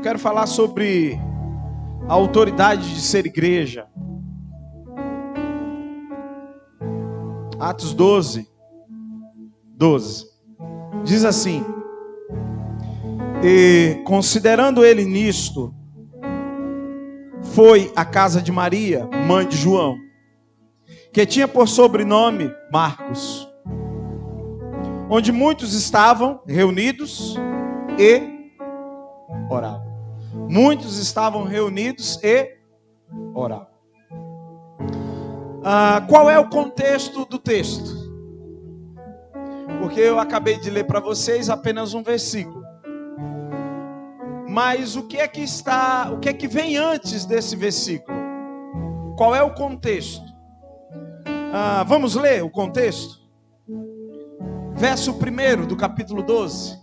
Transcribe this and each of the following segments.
Eu quero falar sobre a autoridade de ser igreja. Atos 12. Diz assim: e considerando ele nisto, foi à casa de Maria, mãe de João, que tinha por sobrenome Marcos, onde muitos estavam reunidos e oravam. Muitos estavam reunidos e oravam. Qual é o contexto do texto? Porque eu acabei de ler para vocês apenas um versículo. Mas o que é que vem antes desse versículo? Qual é o contexto? Vamos ler o contexto? Verso 1 do capítulo 12.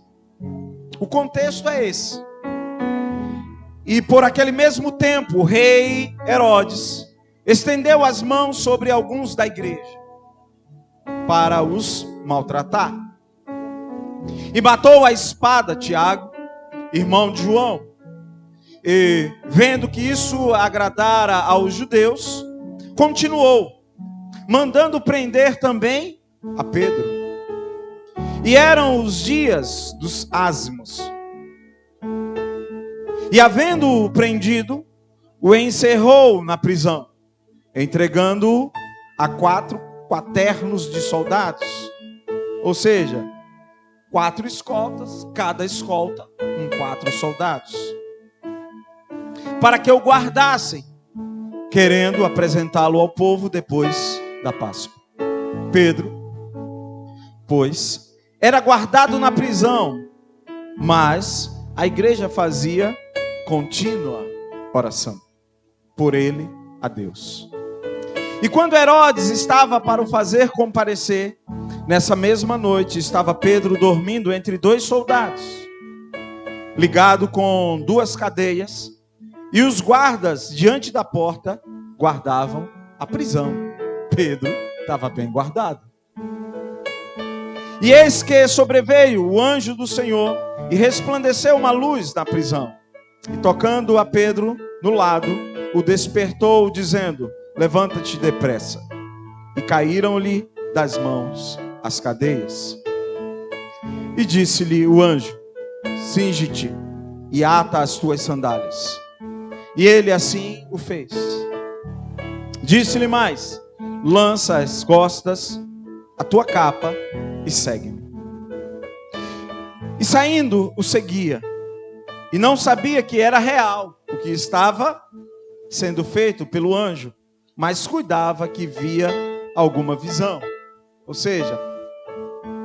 O contexto é esse. E por aquele mesmo tempo, o rei Herodes estendeu as mãos sobre alguns da igreja para os maltratar. E matou a espada Tiago, irmão de João. E vendo que isso agradara aos judeus, continuou, mandando prender também a Pedro. E eram os dias dos ázimos. E havendo-o prendido, o encerrou na prisão, entregando-o a 4 quaternos de soldados. Ou seja, 4 escoltas, cada escolta com 4 soldados, para que o guardassem, querendo apresentá-lo ao povo depois da Páscoa. Pedro, pois, era guardado na prisão, mas a igreja fazia contínua oração por ele a Deus. E quando Herodes estava para o fazer comparecer, nessa mesma noite estava Pedro dormindo entre 2 soldados, ligado com 2 cadeias, e os guardas diante da porta guardavam a prisão. Pedro estava bem guardado. E eis que sobreveio o anjo do Senhor e resplandeceu uma luz na prisão. E tocando a Pedro no lado, o despertou, dizendo: levanta-te depressa. E caíram-lhe das mãos as cadeias. E disse-lhe o anjo: cinge-te e ata as tuas sandálias. E ele assim o fez. Disse-lhe mais: lança às costas a tua capa e segue-me. E saindo o seguia, e não sabia que era real o que estava sendo feito pelo anjo, mas cuidava que via alguma visão. Ou seja,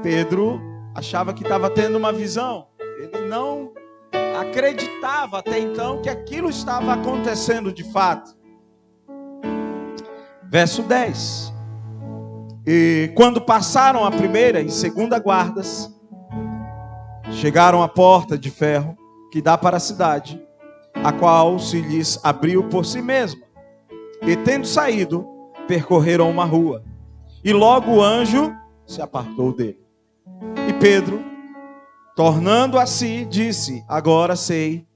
Pedro achava que estava tendo uma visão. Ele não acreditava até então que aquilo estava acontecendo de fato. Verso 10. E quando passaram a primeira e segunda guardas, chegaram à porta de ferro que dá para a cidade, a qual se lhes abriu por si mesma. E tendo saído, percorreram uma rua. E logo o anjo se apartou dele. E Pedro, tornando a si, disse: agora sei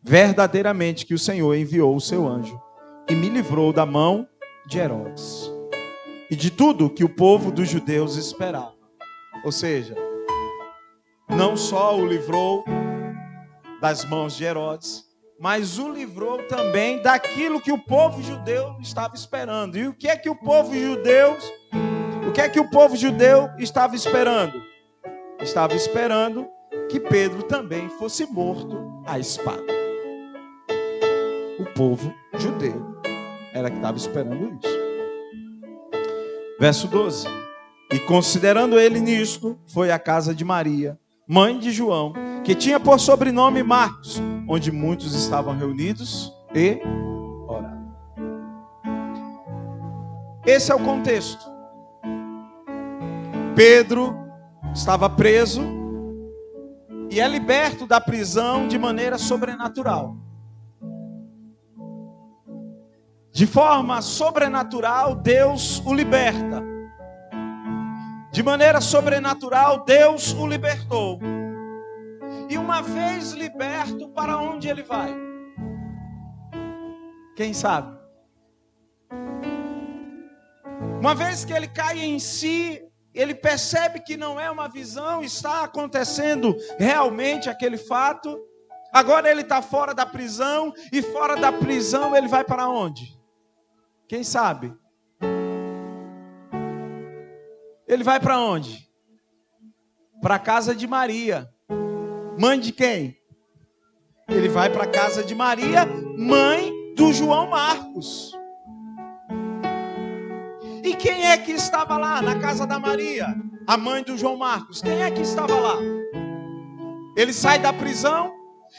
verdadeiramente que o Senhor enviou o seu anjo e me livrou da mão de Herodes e de tudo que o povo dos judeus esperava. Ou seja, não só o livrou das mãos de Herodes, mas o livrou também daquilo que o povo judeu estava esperando. E o que é que o povo judeu estava esperando? Estava esperando que Pedro também fosse morto à espada. O povo judeu era que estava esperando isso. Verso 12. E considerando ele nisto, foi à casa de Maria, mãe de João, que tinha por sobrenome Marcos, onde muitos estavam reunidos e oravam. Esse é o contexto. Pedro estava preso e é liberto da prisão de maneira sobrenatural. De forma sobrenatural, Deus o liberta. De maneira sobrenatural, Deus o libertou. E uma vez liberto, para onde ele vai? Quem sabe? Uma vez que ele cai em si, ele percebe que não é uma visão, está acontecendo realmente aquele fato. Agora ele está fora da prisão, e fora da prisão ele vai para onde? Quem sabe? Ele vai para onde? Para a casa de Maria. Mãe de quem? Ele vai para a casa de Maria, mãe do João Marcos. E quem é que estava lá na casa da Maria, a mãe do João Marcos? Quem é que estava lá? Ele sai da prisão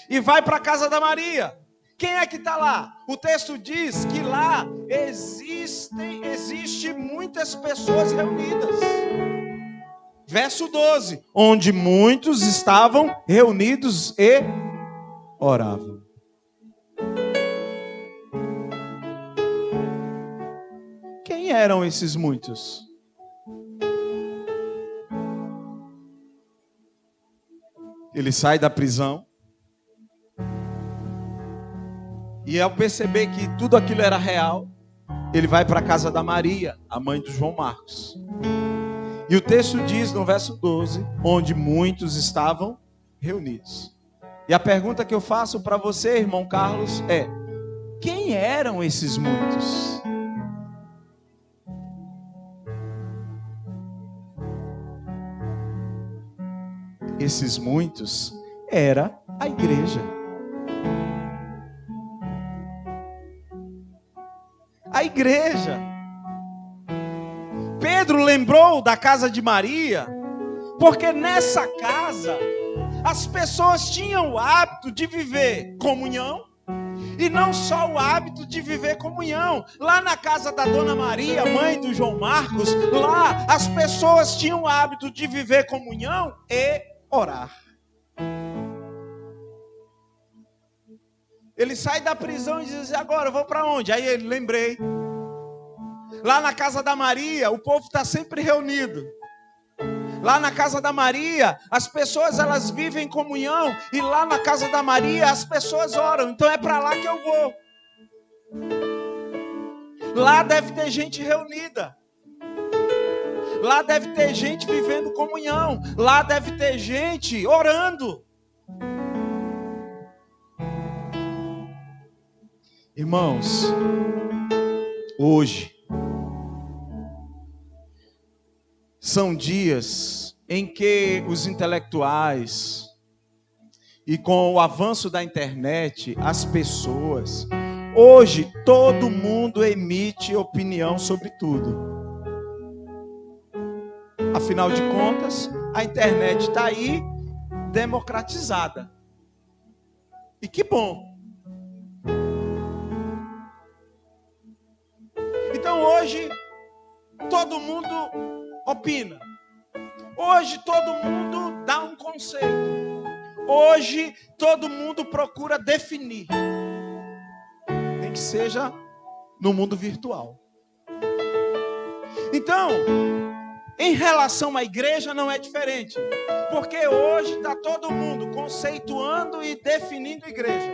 e vai para a casa da Maria. Quem é que está lá? O texto diz que lá existe muitas pessoas reunidas. Verso 12, onde muitos estavam reunidos e oravam. Quem eram esses muitos? Ele sai da prisão. E ao perceber que tudo aquilo era real, ele vai para a casa da Maria, a mãe do João Marcos. E o texto diz no verso 12, onde muitos estavam reunidos. E a pergunta que eu faço para você, irmão Carlos, é: quem eram esses muitos? Esses muitos era a igreja. A igreja. Pedro lembrou da casa de Maria, porque nessa casa as pessoas tinham o hábito de viver comunhão, e não só o hábito de viver comunhão. Lá na casa da Dona Maria, mãe do João Marcos, lá as pessoas tinham o hábito de viver comunhão e orar. Ele sai da prisão e diz: agora eu vou para onde? Aí ele lembrei. Lá na casa da Maria, o povo está sempre reunido. Lá na casa da Maria, as pessoas elas vivem em comunhão. E lá na casa da Maria, as pessoas oram. Então é para lá que eu vou. Lá deve ter gente reunida. Lá deve ter gente vivendo comunhão. Lá deve ter gente orando. Irmãos, hoje são dias em que os intelectuais e com o avanço da internet, as pessoas, hoje todo mundo emite opinião sobre tudo. Afinal de contas, a internet está aí democratizada. E que bom. Então hoje todo mundo opina. Hoje todo mundo dá um conceito. Hoje todo mundo procura definir. Nem que seja no mundo virtual. Então, em relação à igreja não é diferente. Porque hoje está todo mundo conceituando e definindo igreja.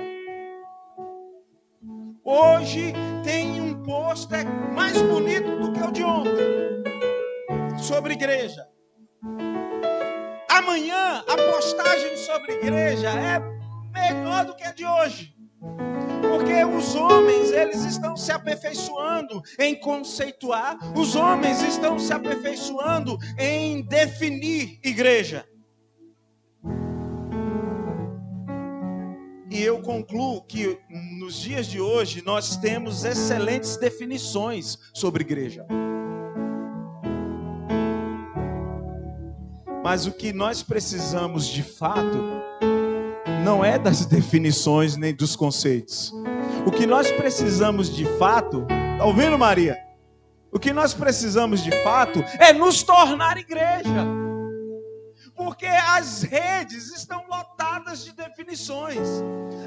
Hoje tem um pôster mais bonito do que o de ontem sobre igreja. Amanhã a postagem sobre igreja é melhor do que a de hoje. Porque os homens, eles estão se aperfeiçoando em conceituar. Os homens estão se aperfeiçoando em definir igreja. E eu concluo que nos dias de hoje nós temos excelentes definições sobre igreja. Mas o que nós precisamos de fato não é das definições nem dos conceitos. O que nós precisamos de fato, está ouvindo, Maria? O que nós precisamos de fato é nos tornar igreja. Porque as redes estão lotadas de definições.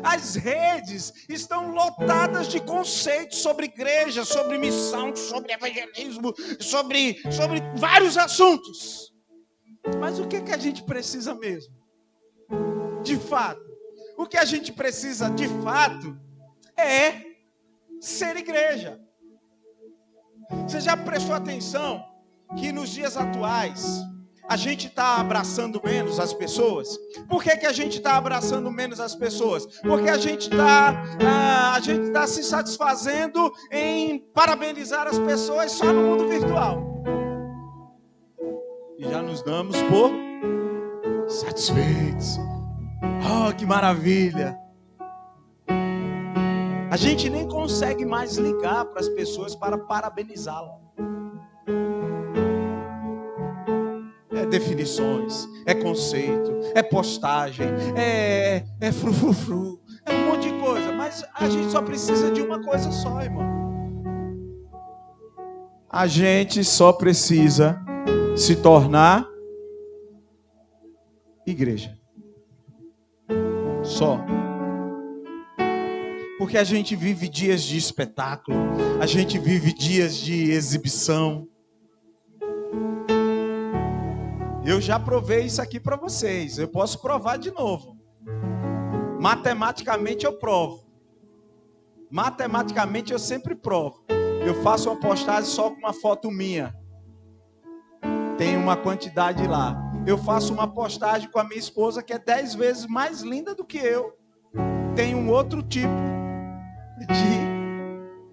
As redes estão lotadas de conceitos sobre igreja, sobre missão, sobre evangelismo, sobre vários assuntos. Mas o que a gente precisa mesmo? de fato. O que a gente precisa de fato é ser igreja. Você já prestou atenção que nos dias atuais a gente está abraçando menos as pessoas? Por que a gente está abraçando menos as pessoas? Porque a gente está se satisfazendo em parabenizar as pessoas só no mundo virtual. E já nos damos por satisfeitos. Oh, que maravilha! A gente nem consegue mais ligar para as pessoas para parabenizá-la. É definições, é conceito, é postagem, é frufrufru, é um monte de coisa. Mas a gente só precisa de uma coisa só, irmão. A gente só precisa se tornar igreja. Só. Porque a gente vive dias de espetáculo, a gente vive dias de exibição. Eu já provei isso aqui para vocês, eu posso provar de novo. Matematicamente eu provo. Matematicamente eu sempre provo. Eu faço uma postagem só com uma foto minha. Tem uma quantidade lá. Eu faço uma postagem com a minha esposa que é 10 vezes mais linda do que eu. Tem um outro tipo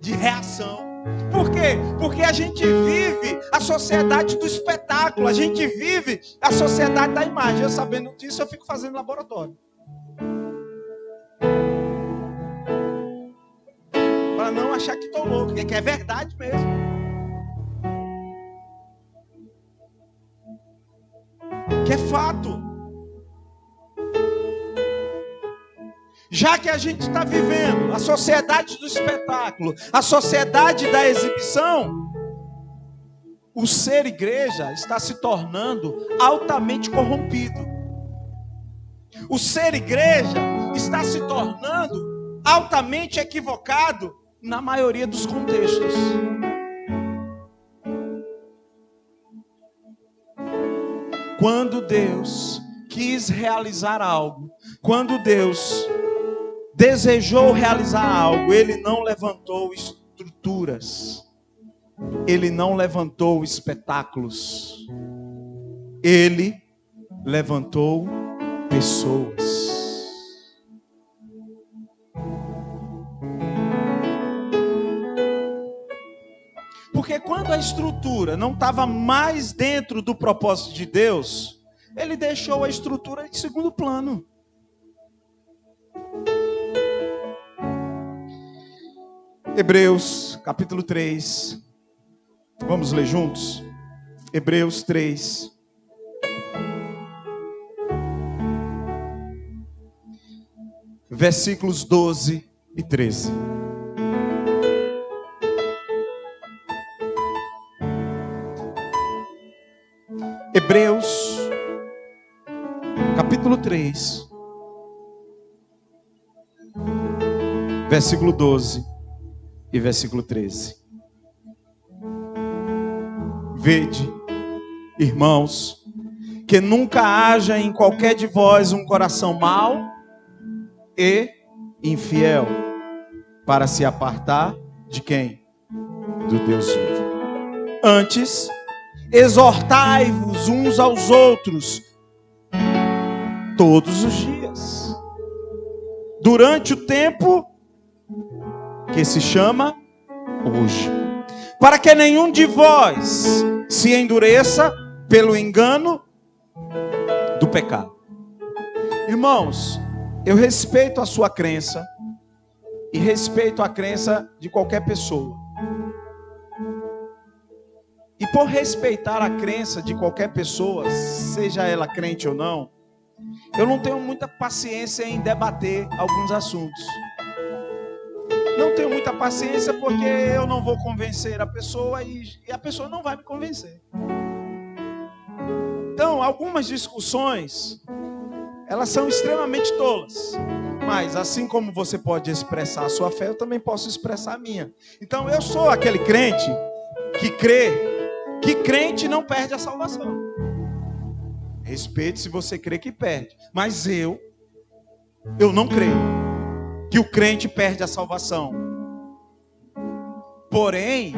de reação. Por quê? Porque a gente vive a sociedade do espetáculo, a gente vive a sociedade da imagem. Eu sabendo disso, eu fico fazendo laboratório. Para não achar que estou louco, que é verdade mesmo. Que é fato. Já que a gente está vivendo a sociedade do espetáculo, a sociedade da exibição, o ser igreja está se tornando altamente corrompido. O ser igreja está se tornando altamente equivocado na maioria dos contextos. Quando Deus quis realizar algo, quando Deus desejou realizar algo, Ele não levantou estruturas, Ele não levantou espetáculos, Ele levantou pessoas. Porque quando a estrutura não estava mais dentro do propósito de Deus, Ele deixou a estrutura em segundo plano. Hebreus, capítulo 3. Vamos ler juntos? Hebreus 3. Versículos 12 e 13. Hebreus, capítulo 3, versículo 12 e versículo 13. Vede, irmãos, que nunca haja em qualquer de vós um coração mau e infiel, para se apartar de quem? Do Deus vivo. Antes, exortai-vos uns aos outros todos os dias, durante o tempo que se chama hoje, para que nenhum de vós se endureça pelo engano do pecado. Irmãos, eu respeito a sua crença e respeito a crença de qualquer pessoa. E por respeitar a crença de qualquer pessoa, seja ela crente ou não, eu não tenho muita paciência em debater alguns assuntos. Não tenho muita paciência porque eu não vou convencer a pessoa e a pessoa não vai me convencer. Então, algumas discussões, elas são extremamente tolas. Mas assim como você pode expressar a sua fé, eu também posso expressar a minha. Então, eu sou aquele crente que crê que crente não perde a salvação. Respeite se você crê que perde. Mas eu Eu não creio que o crente perde a salvação. Porém,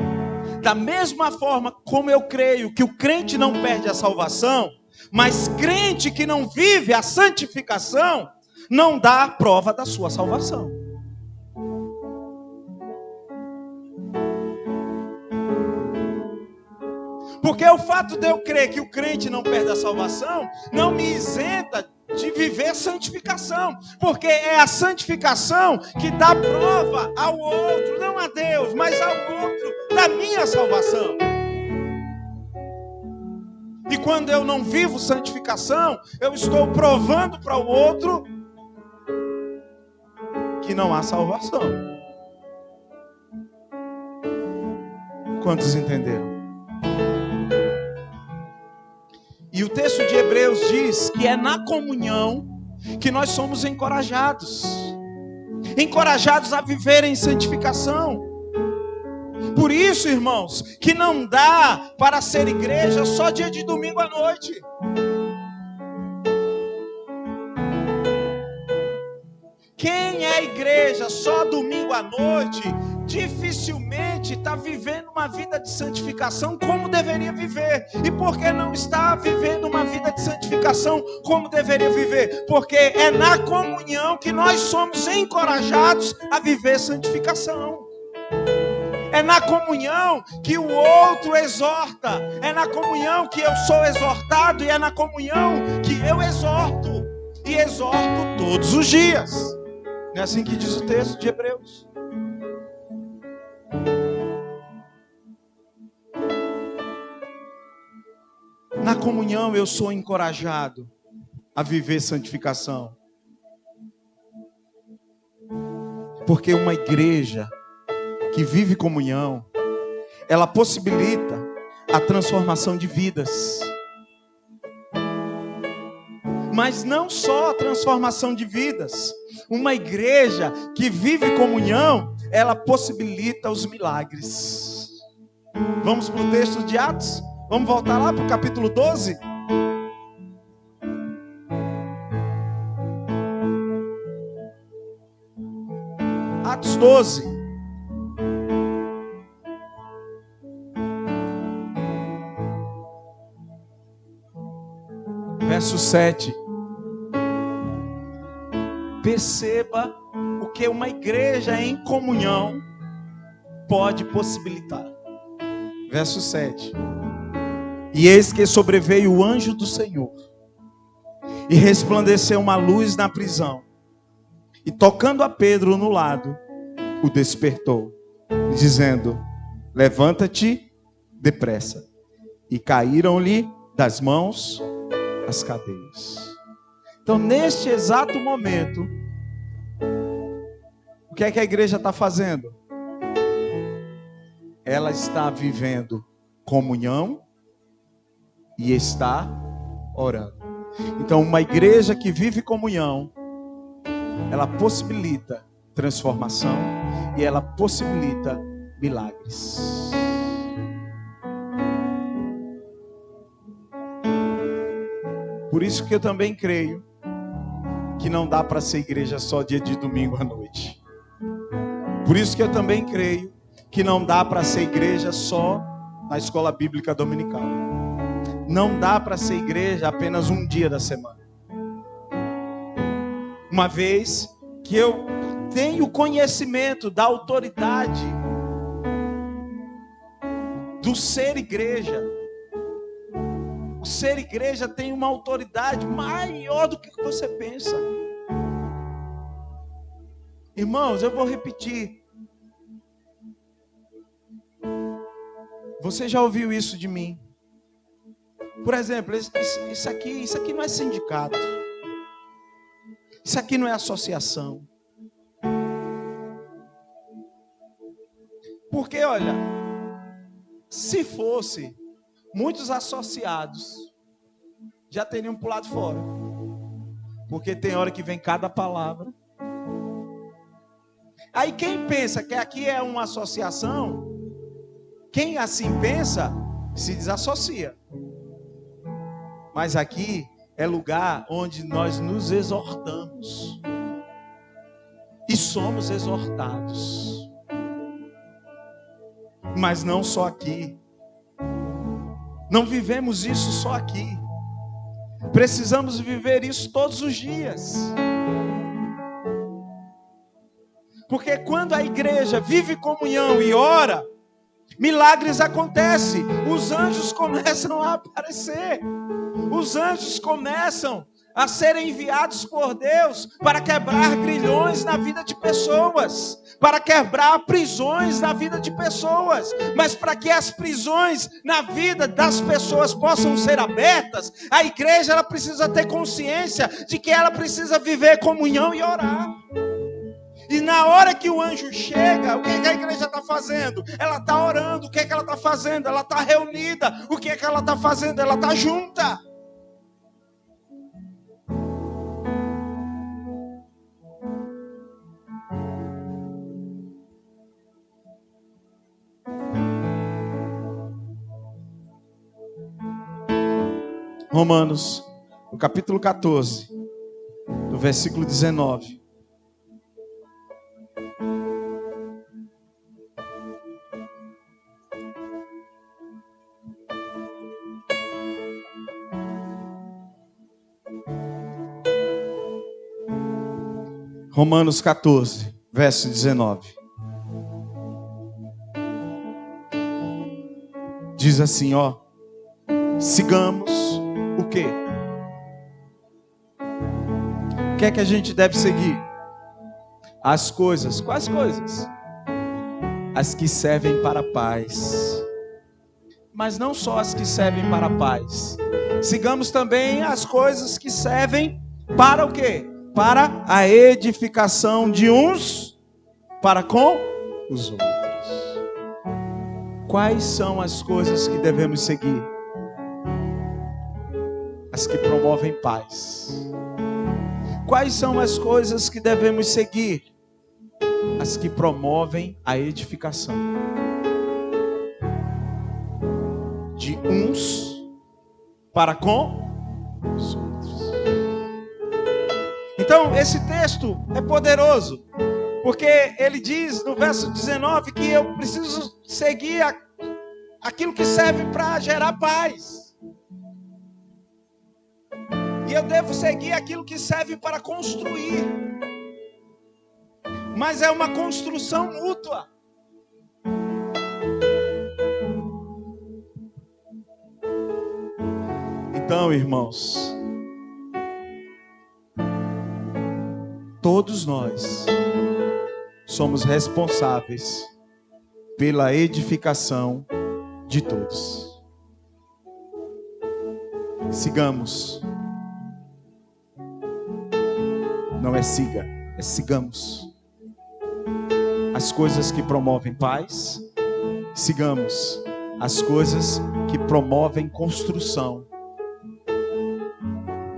da mesma forma como eu creio que o crente não perde a salvação, mas crente que não vive a santificação não dá a prova da sua salvação. Porque o fato de eu crer que o crente não perde a salvação não me isenta de viver a santificação. Porque é a santificação que dá prova ao outro, não a Deus, mas ao outro, da minha salvação. E quando eu não vivo santificação, eu estou provando para o outro que não há salvação. Quantos entenderam? E o texto de Hebreus diz que é na comunhão que nós somos encorajados. Encorajados a viver em santificação. Por isso, irmãos, que não dá para ser igreja só dia de domingo à noite. Quem é igreja só domingo à noite, dificilmente está vivendo uma vida de santificação como deveria viver. E por que não está vivendo uma vida de santificação como deveria viver? Porque é na comunhão que nós somos encorajados a viver santificação. É na comunhão que o outro exorta. É na comunhão que eu sou exortado. E é na comunhão que eu exorto. E exorto todos os dias. Não é assim que diz o texto de Hebreus? Na comunhão eu sou encorajado a viver santificação. Porque uma igreja que vive comunhão, ela possibilita a transformação de vidas. Mas não só a transformação de vidas. Uma igreja que vive comunhão, ela possibilita os milagres. Vamos para o texto de Atos? Vamos voltar lá para o capítulo 12? Atos 12. Verso 7. Perceba o que uma igreja em comunhão pode possibilitar. Verso 7. E eis que sobreveio o anjo do Senhor, e resplandeceu uma luz na prisão, e tocando a Pedro no lado, o despertou, dizendo: levanta-te depressa. E caíram-lhe das mãos as cadeias. Então, neste exato momento, o que é que a igreja está fazendo? Ela está vivendo comunhão e está orando. Então, uma igreja que vive comunhão, ela possibilita transformação e ela possibilita milagres. Por isso que eu também creio que não dá para ser igreja só dia de domingo à noite. Por isso que eu também creio que não dá para ser igreja só na escola bíblica dominical. Não dá para ser igreja apenas um dia da semana. Uma vez que eu tenho conhecimento da autoridade do ser igreja. O ser igreja tem uma autoridade maior do que você pensa. Irmãos, eu vou repetir. Você já ouviu isso de mim? Por exemplo, isso aqui não é sindicato. Isso aqui não é associação. Porque, olha, se fosse, muitos associados já teriam pulado fora. Porque tem hora que vem cada palavra. Aí quem pensa que aqui é uma associação, quem assim pensa, se desassocia. Mas aqui é lugar onde nós nos exortamos. somos exortados. Mas não só aqui. Não vivemos isso só aqui. Precisamos viver isso todos os dias. Porque quando a igreja vive comunhão e ora, milagres acontecem. Os anjos começam a aparecer. Os anjos começam a serem enviados por Deus para quebrar grilhões na vida de pessoas, para quebrar prisões na vida de pessoas. Mas para que as prisões na vida das pessoas possam ser abertas, a igreja ela precisa ter consciência de que ela precisa viver comunhão e orar. E na hora que o anjo chega, o que a igreja está fazendo? Ela está orando. O que ela está fazendo? Ela está reunida. O que ela está fazendo? Ela está junta. Romanos, no capítulo 14, no versículo 19. Romanos 14, verso 19. Diz assim, ó. Sigamos o quê? O que é que a gente deve seguir? As coisas. Quais coisas? As que servem para a paz. Mas não só as que servem para a paz. Sigamos também as coisas que servem para o quê? Para a edificação de uns para com os outros. Quais são as coisas que devemos seguir? As que promovem paz. Quais são as coisas que devemos seguir? As que promovem a edificação de uns para com os outros. Então, esse texto é poderoso, porque ele diz no verso 19 que eu preciso seguir aquilo que serve para gerar paz. E eu devo seguir aquilo que serve para construir. Mas é uma construção mútua. Então, irmãos, todos nós somos responsáveis pela edificação de todos. Sigamos. Não é siga, é sigamos. As coisas que promovem paz, sigamos as coisas que promovem construção.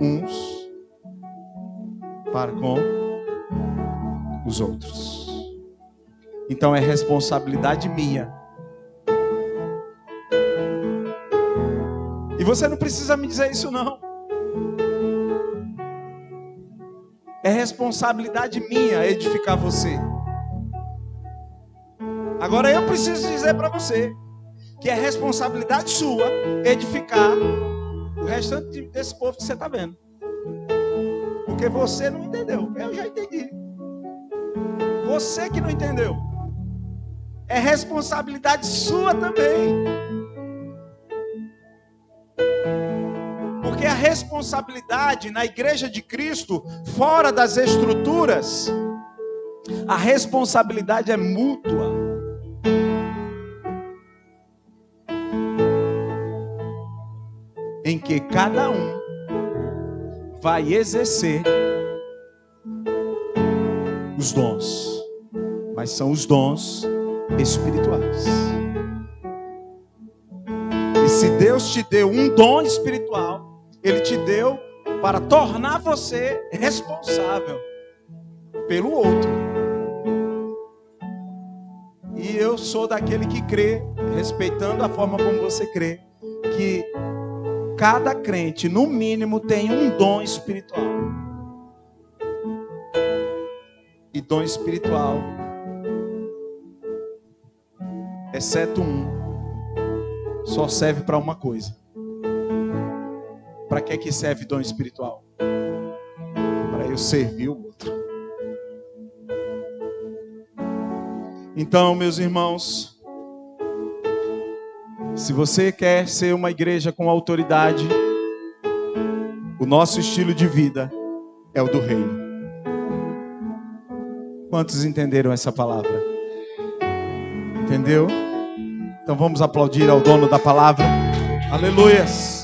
Uns para com os outros. Então é responsabilidade minha. E você não precisa me dizer isso não. É responsabilidade minha edificar você. Agora eu preciso dizer para você que é responsabilidade sua edificar o restante desse povo que você está vendo. Porque você não entendeu. Eu já entendi. Você que não entendeu. É responsabilidade sua também. Porque a responsabilidade na igreja de Cristo, fora das estruturas, a responsabilidade é mútua. Em que cada um vai exercer os dons, mas são os dons espirituais. E se Deus te deu um dom espiritual, Ele te deu para tornar você responsável pelo outro. E eu sou daquele que crê, respeitando a forma como você crê, que cada crente, no mínimo, tem um dom espiritual. E dom espiritual, exceto um, só serve para uma coisa. Para que serve dom espiritual? Para eu servir o outro. Então, meus irmãos, se você quer ser uma igreja com autoridade, o nosso estilo de vida é o do reino. Quantos entenderam essa palavra? Entendeu? Então vamos aplaudir ao dono da palavra. Aleluias!